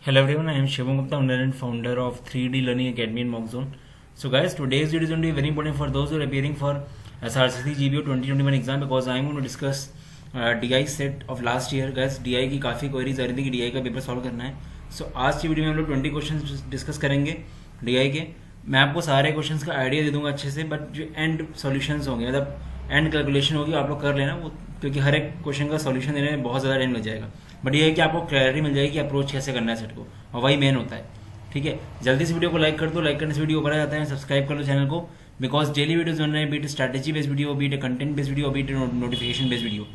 Hello everyone, I am Shivam Gupta, owner and founder of 3D Learning Academy in Mockzone. So guys, today's video is going to be very important for those who are appearing for SRCC GBO 2021 exam because I am going to discuss DI set of last year. Guys, DI की काफ़ी queries आ रही थी कि DI का paper solve करना है. So आज की वीडियो में हम लोग 20 क्वेश्चन डिस्कस करेंगे DI के. मैं आपको सारे क्वेश्चंस का आइडिया दे दूंगा अच्छे से, बट जो एंड सॉल्यूशंस होंगे मतलब एंड कैलकुलेशन होगी आप लोग कर लेना वो, क्योंकि हर एक क्वेश्चन का सॉल्यूशन देने में बहुत ज़्यादा टाइम लग जाएगा. बट ये है कि आपको क्लैरिटी मिल जाएगी कि अप्रोच कैसे करना है सेट को, और वही मेन होता है. ठीक है, जल्दी से वीडियो को लाइक कर दो. लाइक करने से वीडियो ऊपर आ जाता है. सब्सक्राइब कर लो चैनल को, बिकॉज डेली वीडियोज बन रहे हैं, beat strategy based video, beat content based video, beat notification based video.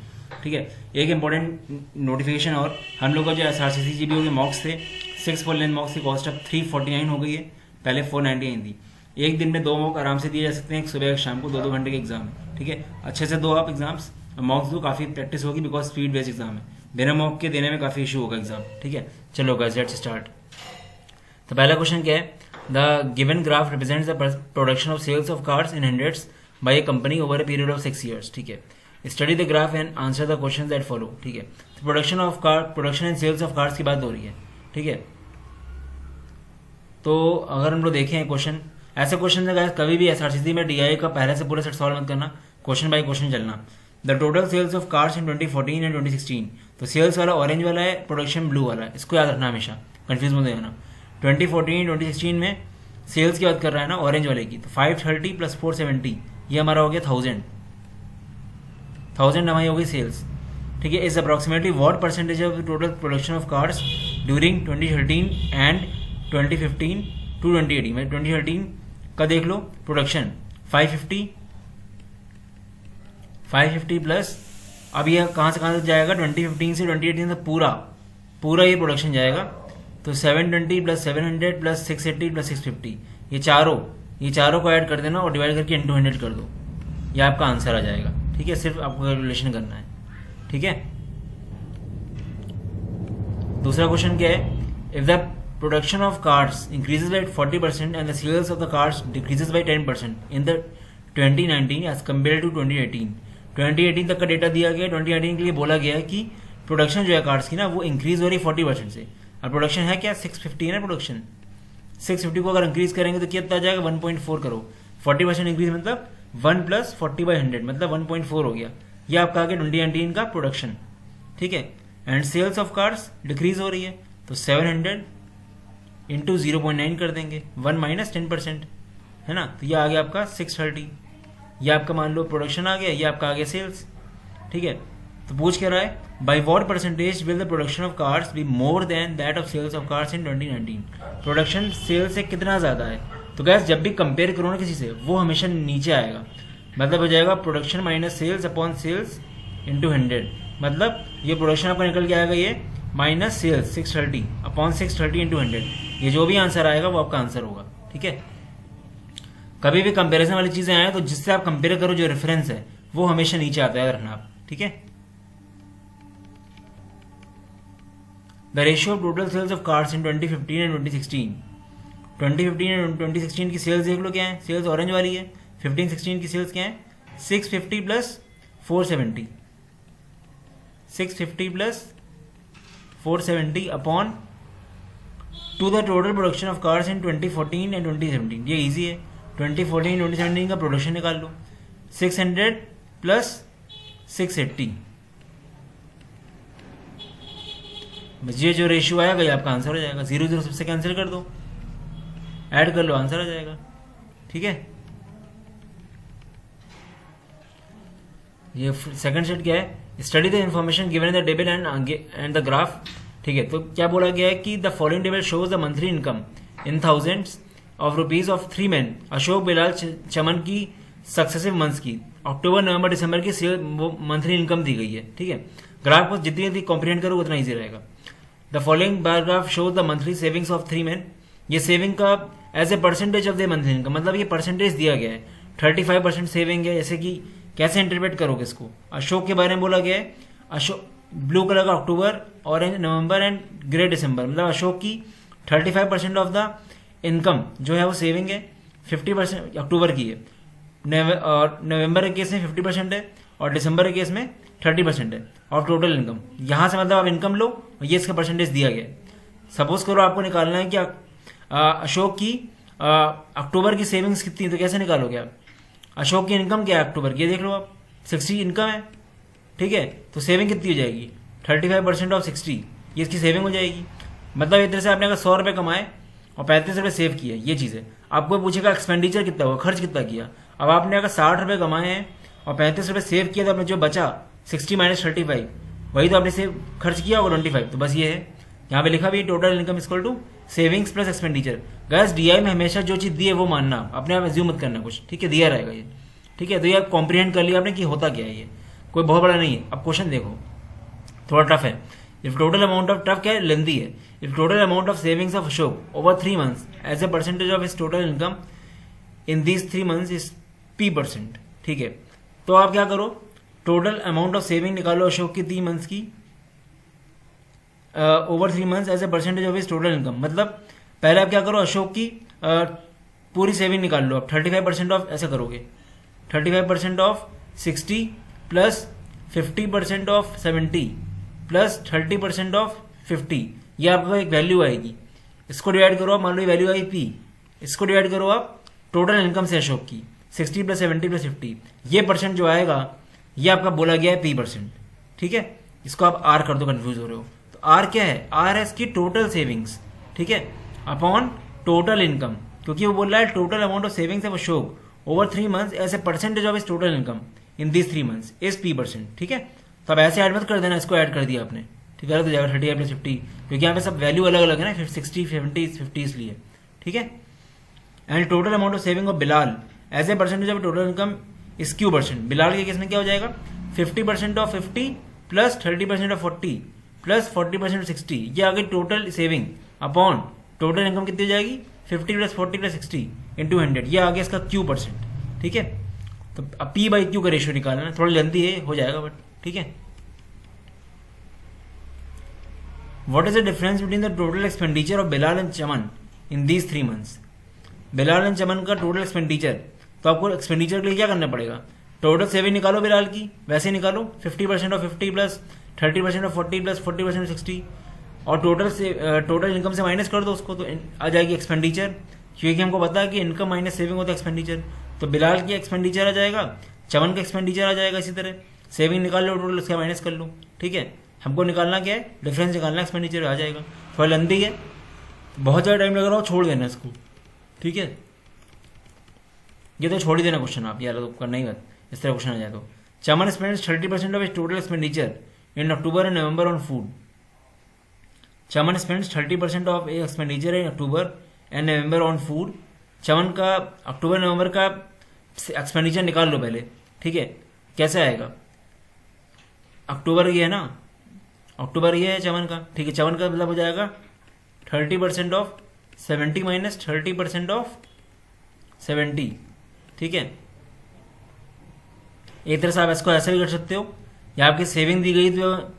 ठीक है, एक इंपॉर्टेंट नोटिफिकेशन और हम लोग का जो SRCC GBO के मॉक्स थे 6 फुल लेंथ मॉक्स की कॉस्ट अब 349 हो गई है. पहले 499 थी. एक दिन में 2 मॉक आराम से दिए जा सकते हैं, एक सुबह एक शाम को 2-2 घंटे के एग्जाम. ठीक है, अच्छे से दो आप एग्जाम्स, मॉक्स दो, काफ़ी प्रैक्टिस होगी बिकॉज स्पीड बेस्ड एग्जाम है. बिना मॉक के देने में काफ़ी इशू होगा एग्जाम. ठीक है, चलो गाइस लेट्स स्टार्ट. तो पहला क्वेश्चन क्या है? The given graph represents the production of sales of cars in hundreds by a company over a period of 6 years. ठीक है, study the graph and answer the question that follow. ठीक है, तो production and sales of cars की बात हो रही है. ठीक है, तो अगर हम लोग देखें क्वेश्चन, ऐसे क्वेश्चन है गाइस कभी भी SRCC में DI का पहले से पूरा सेट सॉल्व मत करना, क्वेश्चन बाय क्वेश्चन चलना. The total sales of cars in 2014 and 2016. तो सेल्स वाला ऑरेंज वाला है, प्रोडक्शन ब्लू वाला है, इसको याद रखना हमेशा, कंफ्यूज मत होना. 2014-2016 में सेल्स की बात कर रहा है ना ऑरेंज वाले की, तो 530 प्लस 470 ये हमारा हो गया 1000 हमारी हो गई सेल्स. ठीक है, is approximately what percentage of total production of cars during 2013 and 2015 to 2018. मतलब 2013 का देख लो प्रोडक्शन 550 प्लस, अब ये कहाँ से कहाँ तक जाएगा? 2015 से 2018 तक पूरा ये प्रोडक्शन जाएगा. तो 720 प्लस 700 प्लस 680 प्लस 650 ये चारों को ऐड कर देना और डिवाइड करके इंटू 100 कर दो, ये आपका आंसर आ जाएगा. ठीक है, सिर्फ आपको कैलकुलेशन करना है. ठीक है, दूसरा क्वेश्चन क्या है? If the production of cars increases by 40% and the sales of the cars decreases by 10% in the 2019 as compare to 2018 तक का डेटा दिया गया. 2018 के लिए बोला गया है कि प्रोडक्शन जो है कार्स की ना वो इंक्रीज हो रही 40% से, और प्रोडक्शन है क्या 650 है ना. प्रोडक्शन 650 को अगर इंक्रीज करेंगे तो कितना आ जाएगा? 1.4 करो. 40% इंक्रीज मतलब 1 प्लस 40/100 मतलब 1.4 हो गया. ये आपका आ गया 2019 का प्रोडक्शन. ठीक है, and sales of cars decrease हो रही है, तो 700 इंटू 0.9 कर देंगे, 1 माइनस 10% है ना. तो ये आ गया आपका 630. ये आपका मान लो प्रोडक्शन आ गया, ये आपका आ गया सेल्स. ठीक है, तो पूछ क्या रहा है? By what percentage will the production of cars be more than that of sales of cars in 2019. Production sales से कितना ज़्यादा है? तो गैस जब भी कंपेयर करो ना किसी से, वो हमेशा नीचे आएगा. मतलब हो जाएगा production minus sales upon sales into 100. मतलब ये प्रोडक्शन आपका निकल के आएगा ये माइनस सेल्स 630 अपॉन 630 इंटू 100. ये जो भी आंसर आएगा वो आपका आंसर होगा. ठीक है, कभी भी कंपैरिजन वाली चीजें आए तो जिससे आप कंपेयर करो जो रेफरेंस है वो हमेशा नीचे आता है, रखना आप. ठीक है, the ratio of total sales of cars in 2015 and 2016. 2015 and 2016 की सेल्स देख लो क्या है. सेल्स ऑरेंज वाली है. 15-16 की सेल्स क्या है? 650 plus 470, 650 plus 470 upon two the total production of cars in 2014 and 2017. ये इजी है. 2014-2017 का प्रोडक्शन निकाल लो. 600 प्लस 680, ये जो रेशियो आएगा ये आपका आंसर हो जाएगा. 0 सबसे कैंसिल कर दो, ऐड कर लो, आंसर आ जाएगा. ठीक है, ये सेकंड सेट क्या है? Study the information given in the table and the graph. ठीक है, तो क्या बोला गया है कि the following table shows the monthly income in thousands of rupees of 3 men Ashok, Bilal, Chaman की सक्सेसिव मंथ्स की अक्टूबर, नवंबर, दिसंबर की वो मंथली इनकम दी गई है. ठीक है, ग्राफ को जितनी कॉम्प्रिहेंड करो उतना ईजी रहेगा. The following bar graph shows the monthly savings of 3 men. ये सेविंग का as a percentage of the monthly income, मतलब ये परसेंटेज दिया गया है. 35% सेविंग है. जैसे कि कैसे इंटरप्रेट करोगे इसको? अशोक के बारे में बोला गया है, अशोक ब्लू कलर का अक्टूबर, ऑरेंज नवंबर एंड ग्रे दिसंबर. मतलब अशोक की 35% ऑफ द इनकम जो है वो सेविंग है, 50% अक्टूबर की है, नवंबर के केस में 50% है और दिसंबर के केस में 30% है ऑफ टोटल इनकम. यहाँ से मतलब आप इनकम लो और ये इसका परसेंटेज दिया गया है. सपोज करो आपको निकालना है कि अशोक की अक्टूबर की सेविंग्स कितनी है, तो कैसे निकालोगे आप? अशोक की इनकम क्या है अक्टूबर की, ये देख लो आप, 60 इनकम है, ठीक है, तो सेविंग कितनी हो जाएगी? 35% ऑफ 60, ये इसकी सेविंग हो जाएगी। मतलब एक तरह से आपने अगर 100 रुपये कमाए और 35 रुपये सेव किए, ये चीज़ है। आपको पूछेगा एक्सपेंडिचर कितना हुआ, खर्च कितना किया। अब आपने अगर 60 रुपये कमाए हैं और 35 रुपये सेव किया, तो आपने जो बचा 60 माइनस 35, वही तो आपने सेव खर्च किया होगा 25। तो बस ये है, यहाँ पे लिखा भी total income equal to savings plus expenditure. गैस डीआई में हमेशा जो चीज़ दी है वो मानना, अपने आप एज्यूम मत करना कुछ, ठीक है, दिया रहेगा ये, ठीक है। तो ये आप कॉम्प्रीहेंड कर लिया आपने कि होता क्या है, ये कोई बहुत बड़ा नहीं है। अब क्वेश्चन देखो, थोड़ा टफ है। If total amount of, tough क्या है, लेंदी है। If total amount of savings of Ashok over 3 months as a percentage of his total income in these 3 months is P%, ठीक है। तो आप क्या करो, टोटल अमाउंट ऑफ सेविंग निकालो अशोक की 3 months की over 3 months as a percentage of his total income. मतलब पहले आप क्या करो, अशोक की पूरी सेविंग निकाल लो आप, 35% ऑफ, ऐसा करोगे 35% of 60 plus 50% of 70 plus 30% of 50, ये आपका एक वैल्यू आएगी। इसको डिवाइड करो आप, मान लो ये वैल्यू आई P, इसको डिवाइड करो आप टोटल इनकम से अशोक की 60 प्लस 70 प्लस 50, ये परसेंट जो आएगा ये आपका बोला गया है P%, ठीक है। इसको आप R कर दो, कंफ्यूज हो रहे हो। तो R क्या है, R है इसकी टोटल सेविंग्स, ठीक है, अपॉन टोटल इनकम, क्योंकि वो बोल रहा है total amount of savings of Ashok over 3 months as a percentage of is total income in this 3 months is P%, ठीक है। तो अब ऐसे ऐड मत कर देना, इसको ऐड कर दिया आपने, ठीक है, तो जाएगा 35 प्लस 50, क्योंकि यहाँ पे सब वैल्यू अलग अलग है ना, 60 70 50 इसलिए, ठीक है। And total amount of saving of Bilal as a percentage of total income is Q%। Bilal के केस में क्या हो जाएगा, 50% of 50 plus 30% of 40 plus 40% of 60, ये आ गई total saving upon total income कितनी हो जाएगी, 50 प्लस 40 प्लस 60 इंटू 100, ये आ गया इसका Q%, ठीक है। तो अब P/Q का रेशियो निकालना है, थोड़ा लेंथी है, हो जाएगा बट ठीक है। What is the difference between the total expenditure of Bilal and Chaman in these 3 months? Bilal and Chaman का टोटल एक्सपेंडिचर, तो आपको एक्सपेंडिचर के लिए क्या करना पड़ेगा, टोटल सेविंग निकालो बिलाल की, वैसे निकालो 50% of 50 plus 30% of 40 plus 40% of 60, और टोटल इनकम से माइनस कर दो उसको, तो आ जाएगी एक्सपेंडिचर, क्योंकि हमको पता है कि इनकम माइनस सेविंग होता है एक्सपेंडिचर। तो बिलाल की एक्सपेंडिचर आ जाएगा, चमन का एक्सपेंडिचर आ जाएगा, इसी तरह सेविंग निकाल लो टोटल, उसका माइनस कर लो, ठीक है। हमको निकालना क्या है, डिफरेंस निकालना, एक्सपेंडिचर आ जाएगा। थोड़ा लंबी है, बहुत ज़्यादा टाइम लग रहा हो, छोड़ देना इसको, ठीक है। ये तो छोड़ ही देना क्वेश्चन आप, यार तो करना ही बात, इस तरह क्वेश्चन आ जाए तो। Chaman spends 30% of is total expenditure in October and November on food. Chaman spends 30% of expenditure in October and November on food. Chaman का अक्टूबर नवंबर का एक्सपेंडिचर निकाल लो पहले, ठीक है, कैसे आएगा, अक्टूबर ये है ना, अक्टूबर ये है चमन का, ठीक है। चमन का मतलब हो जाएगा 30% ऑफ 70 माइनस 30% ऑफ 70, ठीक है। एक तरह से आप इसको ऐसे भी कर सकते हो, या आपकी सेविंग दी गई तो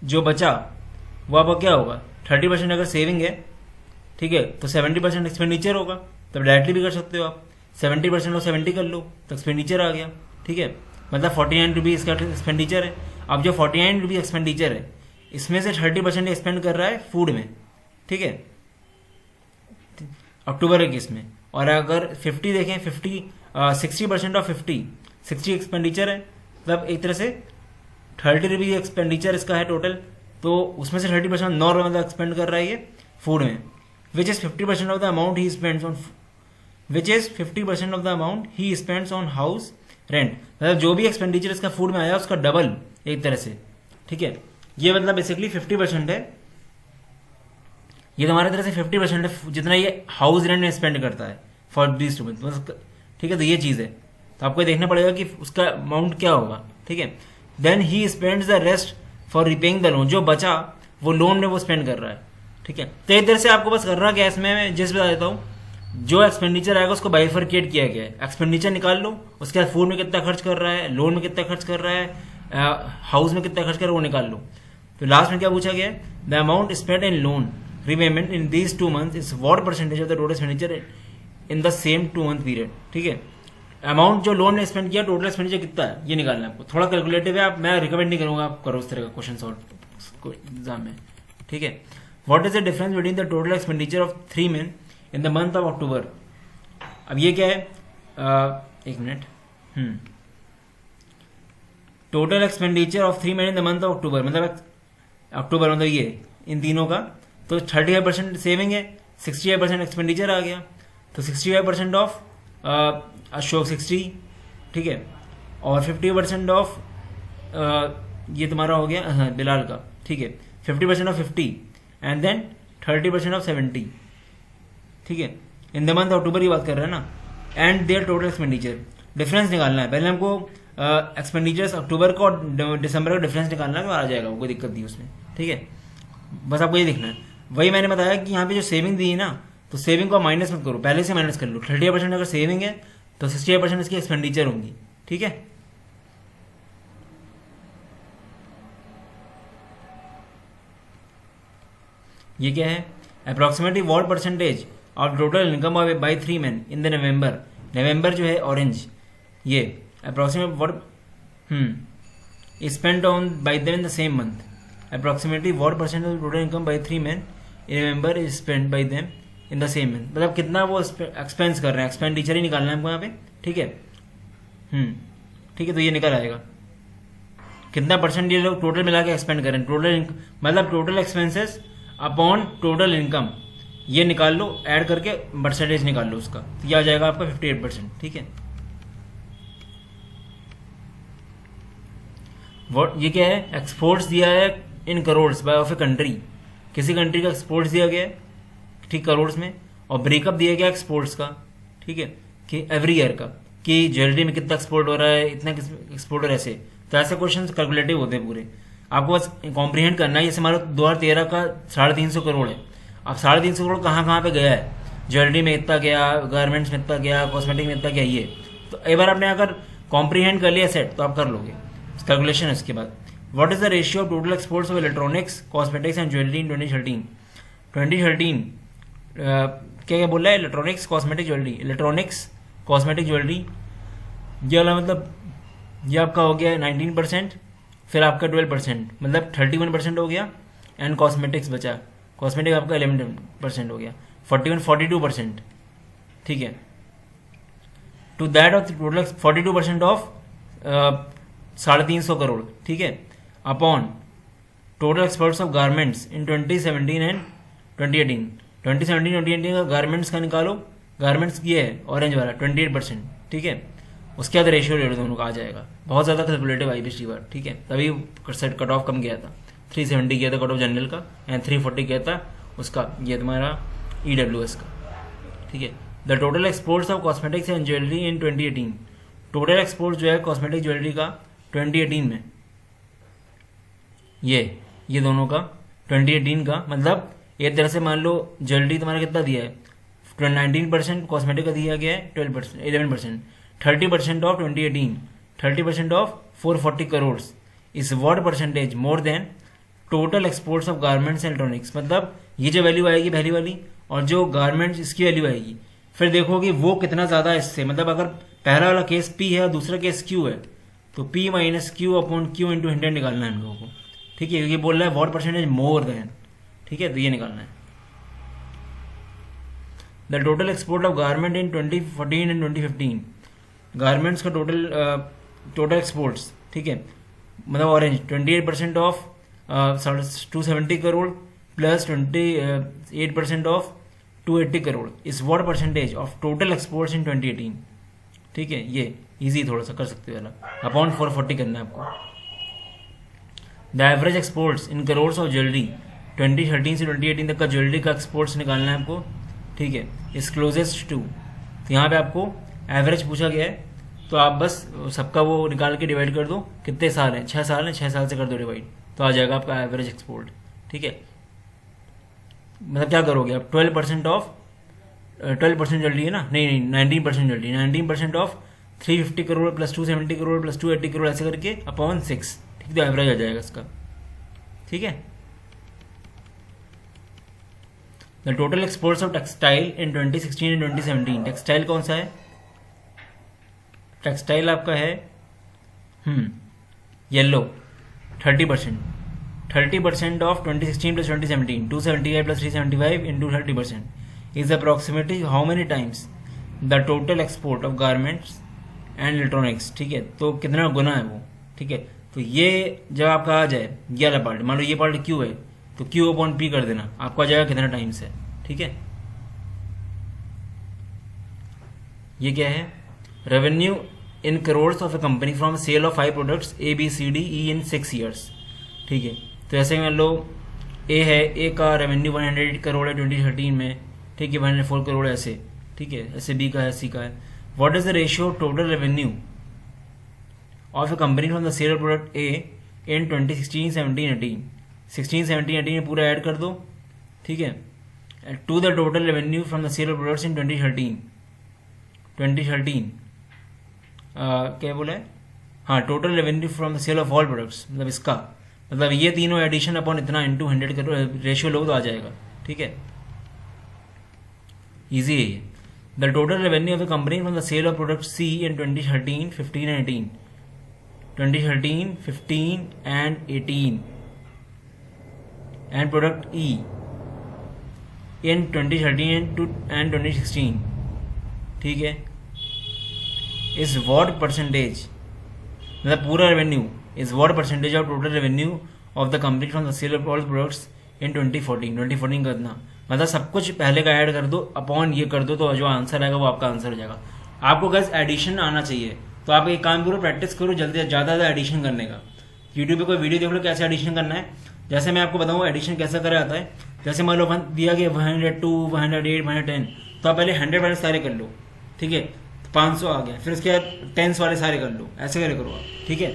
जो बचा वो आपका क्या होगा, 30% अगर सेविंग है, ठीक है, तो 70% एक्सपेंडिचर होगा, तो डायरेक्टली भी कर सकते हो आप, 70% और 70 कर लो तो एक्सपेंडिचर आ गया, ठीक है। मतलब 49 रुपीज़ इसका एक्सपेंडिचर है। अब जो 49 रुपीज़ एक्सपेंडिचर है, इसमें से 30% एक्सपेंड कर रहा है फूड में, ठीक है, अक्टूबर के केस में। और अगर 50 देखें, 60% ऑफ 60 एक्सपेंडिचर है, मतलब एक तरह से 30 रुपीज़ एक्सपेंडिचर इसका है टोटल, तो उसमें से 30% 9 रुपये मतलब एक्सपेंड कर रहा है ये फूड में, which is 50% of the amount he spends on, which is 50% of the amount he spends on house rent. मतलब जो भी एक्सपेंडिचर इसका फूड में आया उसका डबल एक तरह से, ठीक है। ये मतलब बेसिकली 50% है, ये तो हमारी तरह से 50% है जितना ये हाउस रेंट में स्पेंड करता है फॉर दिस 2 months, ठीक है। तो ये चीज़ है, तो आपको देखना पड़ेगा कि उसका अमाउंट क्या होगा, ठीक है। Then he spends the rest for repaying the loan, जो बचा वो लोन में वो स्पेंड कर रहा है, ठीक है। तो एक तरह से आपको बस करना क्या है इसमें, मैं जिस बता देता हूँ, जो एक्सपेंडिचर आएगा उसको बाइफरकेट किया गया है, एक्सपेंडिचर निकाल लो, उसके बाद फूड में कितना खर्च कर रहा है, लोन में कितना खर्च कर रहा है, हाउस में कितना खर्च कर रहा है वो निकाल लो। तो लास्ट में क्या पूछा गया है, the amount spend in loan repayment in these 2 months is what percentage of the total expenditure in the same 2 month period, ठीक है। अमाउंट जो लोन ने स्पेंड किया, टोटल एक्सपेंडिचर कितना है ये निकालना है आपको। थोड़ा कैलकुलेटिव है, आप मैं रिकमेंड नहीं करूंगा आप करो इस तरह का क्वेश्चन सॉल्व एग्जाम में, ठीक है। What is the difference between the total expenditure of 3 men in the month of October. अब ये क्या है, एक minute, total expenditure of 3 men in the month of October, मतलब अक्टूबर मतलब ये इन तीनों का, तो 35% सेविंग है, 65% एक्सपेंडिचर आ गया, तो 65% ऑफ अशोक 60, ठीक है, और 50% ऑफ ये तुम्हारा हो गया, हाँ, बिलाल का, ठीक है, 50% ऑफ 50 एंड देन 30% ऑफ 70, ठीक है, इन द मंथ अक्टूबर की बात कर रहे हैं ना, and their total expenditure. Difference निकालना है, पहले हमको एक्सपेंडिचर्स अक्टूबर का और दिसंबर का डिफरेंस निकालना है, तो आ जाएगा, कोई दिक्कत नहीं उसमें, ठीक है, बस आपको ये देखना है। वही मैंने बताया कि यहाँ पे जो सेविंग दी है ना, तो सेविंग को माइनस मत करो, पहले से माइनस कर लो। 30% अगर सेविंग है तो 68% इसकी एक्सपेंडिचर होंगी, ठीक है। ये क्या है, approximately what percentage of total income by 3 men in the November, नवंबर जो है ऑरेंज, ये approximate what spent on by them in the same month, approximately what percent of total income by 3 men in November is spent by them in the same month, मतलब कितना वो expense कर रहे हैं, एक्सपेंडिचर ही निकालना है हमको यहाँ पे, ठीक है, ठीक है, तो ये निकल आएगा कितना परसेंट ये लोग टोटल मिला के एक्सपेंड करें, टोटल मतलब total expenses upon total income, ये निकाल लो, ऐड करके परसेंटेज निकाल लो उसका, तो ये आ जाएगा आपका 58%, ठीक है। ये क्या है, एक्सपोर्ट्स दिया है in crores by of a country, किसी कंट्री का एक्सपोर्ट्स दिया गया है, ठीक, करोड्स में, और ब्रेकअप दिया गया एक्सपोर्ट्स का, ठीक है, कि एवरी ईयर का, कि ज्वेलरी में कितना एक्सपोर्ट हो रहा है, इतना एक्सपोर्ट हो रहा है, ऐसे तो ऐसे क्वेश्चन कैलकुलेटिव होते हैं पूरे, आपको बस कॉम्प्रीहेंड करना है। जैसे हमारा 2013 का 350 करोड़ है, अब 350 करोड़ कहाँ कहाँ पे गया है, ज्वेलरी में इतना गया, गारमेंट्स में इतना गया, कॉस्मेटिक में इतना गया, ये तो एक बार आपने अगर कॉम्प्रीहेंड कर लिया सेट तो आप कर लोगे कैलकुलेशन। इसके बाद what is the ratio of total exports of electronics, cosmetics and jewellery इन 2013 क्या क्या बोल रहा है, electronics, cosmetic, jewellery, electronics, cosmetic, jewellery, ये वाला मतलब ये आपका हो गया 19%, फिर आपका 12%, मतलब 31% हो गया, एंड कॉस्मेटिक्स बचा, कॉस्मेटिक आपका 11% हो गया, 42%, ठीक है, to that of total 42% of 350 crore, ठीक है, upon total exports of garments in 2017 and 2018, 2017-2018 का गारमेंट्स का निकालो, गारमेंट्स ये है ऑरेंज वाला 28%, ठीक है, उसके बाद रेशियो ले लो, दोनों का आ जाएगा। बहुत ज़्यादा कैलकुलेटिव आई पिछली बार, ठीक है, तभी सेट कट ऑफ कम गया था, 370 गया था कट ऑफ जनरल का, एंड 340 गया था उसका, ये तुम्हारा EWS का, ठीक है। The total exports of cosmetics and jewellery in 2018, total export जो है कॉस्मेटिक ज्वेलरी का 2018 में, ये दोनों का 2018 का, मतलब एक तरह से मान लो ज्वेलरी तुम्हारा कितना दिया है 19%, कॉस्मेटिक का दिया गया है 12%, 11%, 30% of 2018, 30% of 440 crore is what percentage more than total exports of garments and electronics, मतलब ये जो वैल्यू आएगी पहली वाली और जो गारमेंट्स इसकी वैल्यू आएगी, फिर देखोगे वो कितना ज्यादा है इससे, मतलब अगर पहला वाला केस P है और दूसरा केस Q है, तो P minus Q upon Q into 100 निकालना है हम लोगों को, ठीक है, ये बोल रहा है व्हाट परसेंटेज मोर देन, ठीक है, तो ये निकालना है। The total export of garment in 2014 and 2015, garments का टोटल एक्सपोर्ट्स, ठीक है, मतलब orange 28% of 270 crore plus 28% of 280 crore is what percentage of total exports in 2018, ठीक है, ये इजी थोड़ा सा कर सकते हो वाला, अपॉन 440 करना है आपको। The average exports in crore of jewellery 2013 से 2018 तक का ज्वेलरी का एक्सपोर्ट्स निकालना है आपको, ठीक है, इज क्लोजेस्ट टू, तो यहाँ पे आपको एवरेज पूछा गया है, तो आप बस सबका वो निकाल के डिवाइड कर दो, कितने साल हैं, 6 साल हैं, 6 साल से कर दो डिवाइड, तो आ जाएगा आपका एवरेज एक्सपोर्ट, ठीक है। मतलब क्या करोगे आप 12% ऑफ 12% ज्वेलरी है ना, नहीं 19% jewellery, 19% of 350 crore plus 270 crore plus 280 crore ऐसे करके अपॉन 6, ठीक, तो एवरेज आ जाएगा इसका, ठीक है। The total exports of textile in 2016 and 2017, textile कौन सा है, टेक्सटाइल आपका है yellow 30%, 30% of 2016 plus 2017, 275 plus 375 into 30% is approximately how many times the total export of garments and electronics. ठीक है, तो कितना गुना है वो। ठीक है, तो ये जब आपका आ जाए ये वाला पार्ट, मान लो ये पार्ट क्यू है तो क्यू अपॉन पी कर देना, आपको आ जाएगा कितना टाइम्स है। ठीक है, ये क्या है, revenue in crores of a company from sale of 5 products A B C D E in 6 years. ठीक है, तो ऐसे मान लो ए है, ए का रेवेन्यू 100 करोड़ है 2013 में। ठीक है, 104 करोड़ है ऐसे। ठीक है, ऐसे बी का है, सी का है। What is the ratio total revenue of a company from the sale of product A in 2016, 17, 18। 16, 17, 18 में पूरा ऐड कर दो। ठीक है, to the total revenue from the sale of products in 2013। क्या बोला है, हाँ, total revenue from the sale of all products, मतलब इसका मतलब ये तीनों एडिशन अपॉन इतना इंटू 100 करो, रेशियो लोग तो आ जाएगा। ठीक है, इजी है ये। The total revenue of the company from the sale of product C in 2013, 15 and 18। 2013, 15 and 18 and product E in 2013 and 2016। ठीक है, इज व्हाट परसेंटेज, मतलब पूरा revenue is what percentage of total revenue of the company from the sale of all products in 2014। 2014 करना मतलब सब कुछ पहले का ऐड कर दो, अपॉन ये कर दो, तो जो आंसर आएगा वो आपका आंसर हो जाएगा। आपको गैस एडिशन आना चाहिए, तो आप एक काम करो, प्रैक्टिस करो जल्दी ज़्यादा एडिशन करने का। यूट्यूब पे कोई वीडियो देख लो कैसे एडिशन करना है। जैसे मैं आपको बताऊँ एडिशन कैसे करा जाता है। जैसे मान लो दिया गया 102, 108, 110, तो आप पहले 100 वाले सारे कर लो। ठीक है, 500 आ गया, फिर उसके बाद 10 वाले सारे कर लो, ऐसे करे करो आप। ठीक है,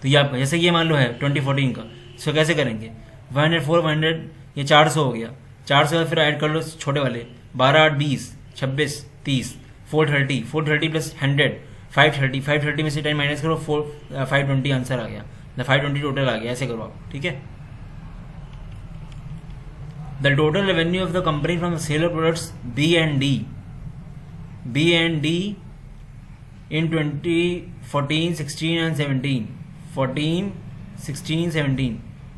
तो ये आपका जैसे ये मान लो है 2014 का, सो कैसे करेंगे, 104, 100, ये 400 हो गया, 400 फिर ऐड कर लो छोटे वाले, 12, 8, 20, 26, 30, 430, 430 प्लस 100, 530, 530 में से 10 माइनस करो, 520 आंसर आ गया, 520 टोटल आ गया। ऐसे करो आप। ठीक है, the total revenue of the company from the sale of products B and D in 2014, 16 and 17, 14, 16, 17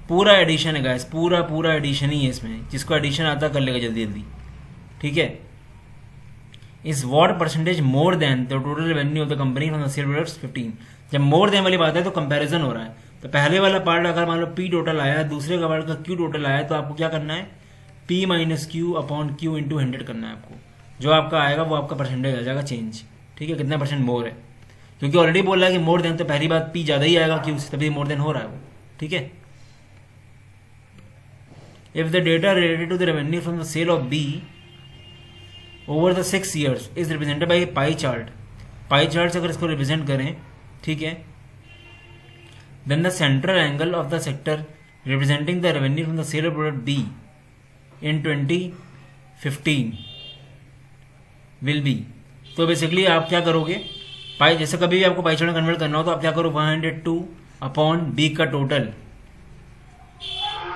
पूरा एडिशन है गाइस, पूरा एडिशन ही है इसमें। जिसको एडिशन आता कर लेगा जल्दी जल्दी। ठीक है, is what percentage more than the total revenue of the company from the cell products 15। जब मोर देन वाली बात है तो कंपैरिजन हो रहा है, तो पहले वाला पार्ट अगर मान लो पी टोटल आया, दूसरे का पार्ट का क्यू टोटल आया, तो आपको क्या करना है, P minus Q upon Q into 100 करना है आपको। जो आपका आएगा वो आपका परसेंटेज आ जाएगा चेंज। ठीक है, कितना परसेंट मोर है, क्योंकि ऑलरेडी बोल रहा है कि मोर देन, तो पहली बात पी ज्यादा ही आएगा क्यू से, तभी मोर देन हो रहा है वो। ठीक है, if the data related to the revenue from the sale of B over the 6 years is represented by pie chart से अगर इसको रिप्रेजेंट करें, ठीक है, then the central angle of the sector representing the revenue from the sale of product B in 2015 will be. तो basically आप क्या करोगे, पाई, जैसे कभी भी आपको पाई चार्ट में कन्वर्ट करना हो तो आप क्या करो, 102 अपॉन बी का टोटल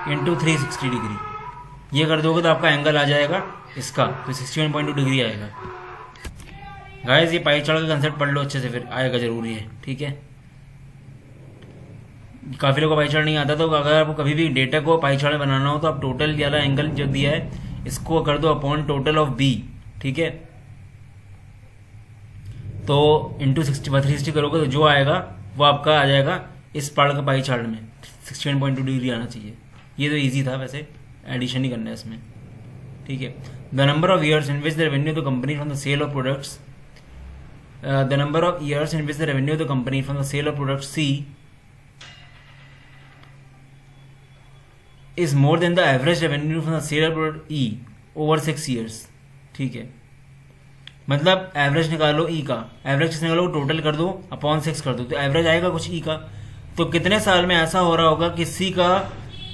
इंटू 360 डिग्री, ये कर दोगे तो आपका एंगल आ जाएगा इसका, तो 61.2 डिग्री आएगा। गाइस ये पाई चार्ट का कंसेप्ट पढ़ लो अच्छे से, फिर आएगा जरूरी है। ठीक है, काफी लोगों को पाई चार्ट नहीं आता, तो अगर आपको कभी भी डेटा को पाई चार्ट में बनाना हो तो आप टोटल वाला एंगल जो दिया है इसको कर दो अपॉन टोटल ऑफ बी। ठीक है, तो इंटू 360 करोगे तो जो आएगा वो आपका आ जाएगा इस पार्ट का पाई चार्ट में 61.2 डिग्री आना चाहिए। ये तो इजी था, वैसे एडिशन ही करना है इसमें। ठीक है, the number of years in which the revenue of the company from the sale of products, the number of years in which the revenue of the company from the sale of product C is more than the average revenue from the sale of product E over 6 years. ठीक है, मतलब average निकालो ई का, average किस निकालो, total कर दो upon 6 कर दो, तो एवरेज आएगा कुछ ई का। तो कितने साल में ऐसा हो रहा होगा कि सी का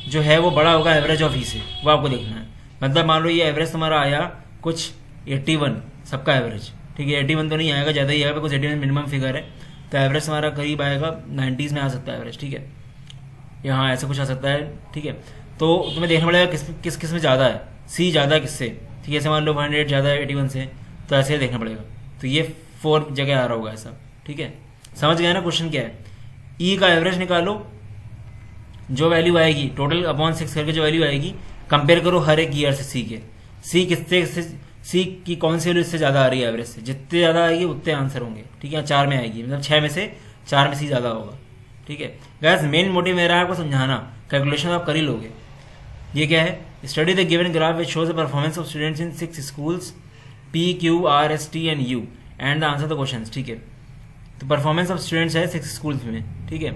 जो है वो बड़ा होगा एवरेज ऑफ ई से, वो आपको देखना है। मतलब मान लो ये एवरेज तुम्हारा आया कुछ 81 सबका एवरेज। ठीक है, 81 तो नहीं आएगा, ज़्यादा ही आएगा, कुछ 81 मिनिमम फिगर है, तो एवरेज तुम्हारा करीब आएगा 90s में आ सकता है एवरेज। ठीक है, यहाँ ऐसा कुछ आ सकता है। ठीक है, तो तुम्हें देखना पड़ेगा किस में ज़्यादा है, सी ज़्यादा है किससे। ठीक है, ऐसे मान लो 100 ज़्यादा है 81 से, तो ऐसे देखना पड़ेगा। तो ये 4 जगह आ रहा होगा ऐसा। ठीक है, समझ गया ना क्वेश्चन क्या है। ई का एवरेज निकालो जो वैल्यू आएगी टोटल अपॉन 6 करके जो वैल्यू आएगी कंपेयर करो हर एक ईयर से सी के, सी की कौन सी वैल्यू इससे ज्यादा आ रही है एवरेज से, जितने ज्यादा आएगी उतने आंसर होंगे। ठीक है, 4 में आएगी मतलब 6 में से 4 में सी ज्यादा होगा। ठीक है गाइस, मेन मोटिव मेरा है आपको समझाना, कैलकुलेशन आप कर ही लोगे। ये क्या है, study the given graph which shows the performance of students in 6 schools P Q R S T and you and the answer the question. ठीक है, तो परफॉर्मेंस ऑफ स्टूडेंट्स है 6 स्कूल्स में। ठीक है,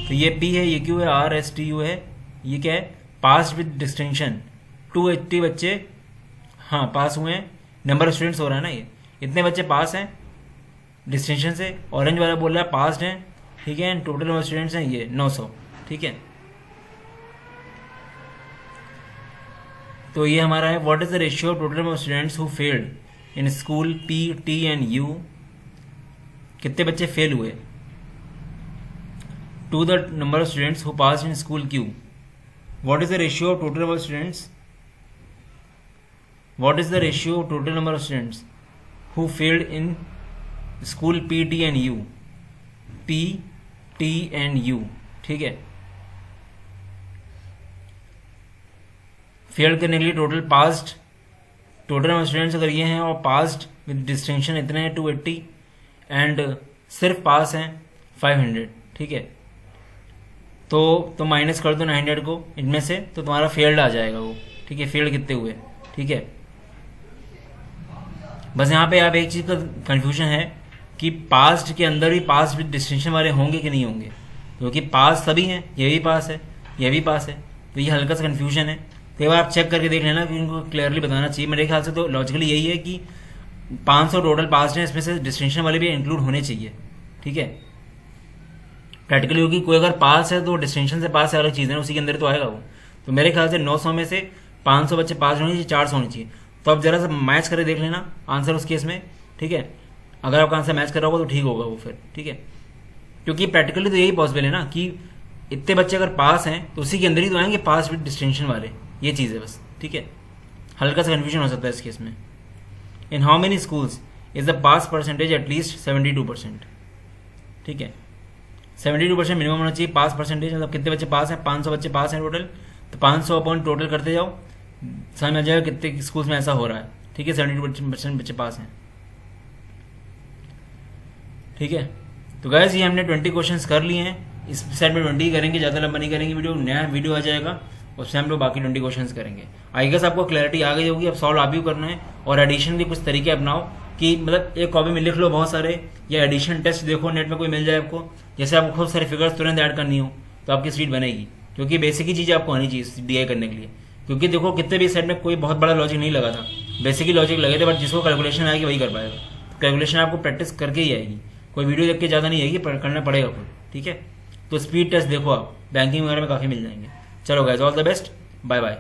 तो ये पी है, ये क्यू है, आर एस टी यू है, ये क्या है, पास विद डिस्टिंक्शन 280 बच्चे हाँ पास हुए हैं। नंबर ऑफ स्टूडेंट्स हो रहा है ना, ये इतने बच्चे पास हैं डिस्टिंक्शन से, ऑरेंज वाला बोल रहा है पास्ड हैं। ठीक है, and total number of students हैं ये 900। ठीक है, तो ये हमारा है what is the ratio of total number of students who failed in school P T and U, कितने बच्चे फेल हुए, to the number of students who pass in school Q. What is the ratio of total number of students, what is the ratio of total number of students who failed in school P T and you, P T and you. ठीक है, fail करने के लिए total passed, total number students अगर ये हैं और passed with distinction इतने हैं 280 एंड सिर्फ पास हैं 500। ठीक है, तो माइनस कर दो 900 को इनमें से, तो तुम्हारा फेल्ड आ जाएगा वो। ठीक है, फेल्ड कितने हुए। ठीक है, बस यहाँ पे आप एक चीज का कंफ्यूजन है कि पास्ट के अंदर भी पास विद डिस्टिंक्शन वाले होंगे कि नहीं होंगे, क्योंकि पास सभी हैं, ये भी पास है, ये भी पास है, तो ये हल्का सा कंफ्यूजन है। तो एक बार आप चेक करके देख लेना कि उनको क्लियरली बताना चाहिए। मेरे ख्याल से तो लॉजिकली यही है कि 500 टोटल पास हैं, इसमें से डिस्टिंक्शन वाले भी इंक्लूड होने चाहिए। ठीक है, प्रैक्टिकली होगी, कोई अगर पास है तो डिस्टिंक्शन से पास है अलग चीज़ है, उसी के अंदर तो आएगा वो। तो मेरे ख्याल से 900 में से 500 बच्चे पास होने चाहिए, 400 होने चाहिए। तो आप जरा सा मैच करके देख लेना आंसर उस केस में। ठीक है, अगर आपका आंसर मैच कर रहा होगा तो ठीक होगा वो फिर। ठीक है, क्योंकि प्रैक्टिकली तो यही पॉसिबल है ना कि इतने बच्चे अगर पास हैं तो उसी के अंदर ही तो आएंगे पास विद डिस्टिंक्शन वाले, ये चीज़ है बस। ठीक है, हल्का सा कन्फ्यूजन हो सकता है इस केस में। In how many schools is the pass percentage at least 72%। ठीक है, 72% मिनिमम होना चाहिए पास परसेंटेज, मतलब कितने बच्चे पास हैं, 500 बच्चे पास हैं टोटल, तो 500 अपॉन टोटल करते जाओ, समझ में आ जाएगा कितने स्कूल्स में ऐसा हो रहा है। ठीक है, 72% बच्चे पास हैं। ठीक है, तो गाइस ये हमने 20 क्वेश्चंस कर लिए हैं, इस साइड में 20 करेंगे, ज़्यादा लंबा नहीं करेंगे वीडियो। नया वीडियो आ जाएगा उससे हम लोग बाकी 20 क्वेश्चंस करेंगे। आई गेस आपको क्लैरिटी आ गई होगी, अब सॉल्व आप भी करना है और एडिशन के कुछ तरीके अपनाओ कि मतलब एक कॉपी में लिख लो बहुत सारे, या एडिशन टेस्ट देखो नेट में कोई मिल जाए आपको, जैसे आपको खूब सारे फिगर्स तुरंत ऐड करनी हो तो आपकी सीट बनेगी, क्योंकि बेसिक ही चीज़ आपको आनी चाहिए डीआई करने के लिए। क्योंकि देखो कितने भी सेट में कोई बहुत बड़ा लॉजिक नहीं लगा था, बेसिक ही लॉजिक लगे थे, बट जिसको कैलकुलेशन आएगी वही कर पाएगा। कैलकुलेशन आपको प्रैक्टिस करके ही आएगी, कोई वीडियो देख के ज़्यादा नहीं आएगी, करना पड़ेगा खुद। ठीक है, तो स्पीड टेस्ट देखो आप, बैंकिंग वगैरह में काफ़ी मिल जाएंगे। चलो guys, all the best, bye bye.